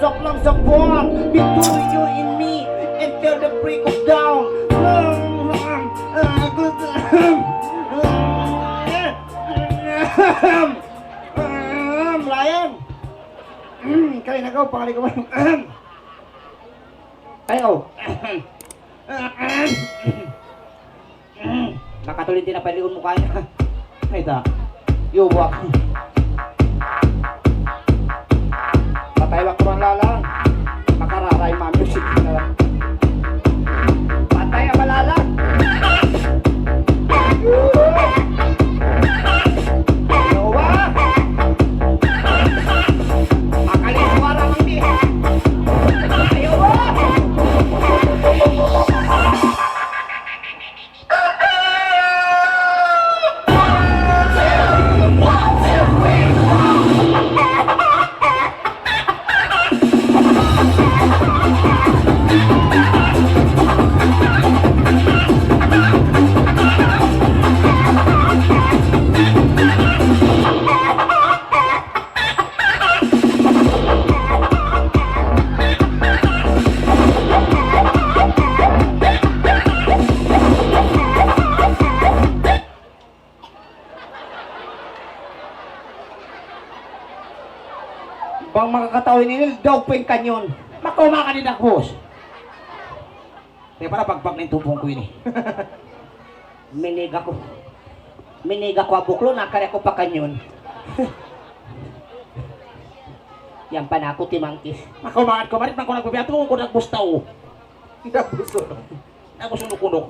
usap lang sa buwan between you and me until the break of dawn. Ryan! Kaya nagaw, pangalit ko ba? Ayaw! Nakatuloy din na paliun mo kaya. Ay da, yuwak. Patay wak kurang lalang. Makararay music na. Patay ang malalang. Yawa! Makalis warang hindi. Ayawa! Bang makakatawin nila, dog po yung kanyon. Makuma ka din boss. Kaya para pagpag na yung tubong ko yun eh. Miniga ko. Miniga ko abuklo, nakari ko pa kanyon. Yan pa na ako, timangkis. Makumangat ko, marit man ko nagbabiyato ko nagbustaw. Nagbusunok. Nagbusunok-unok.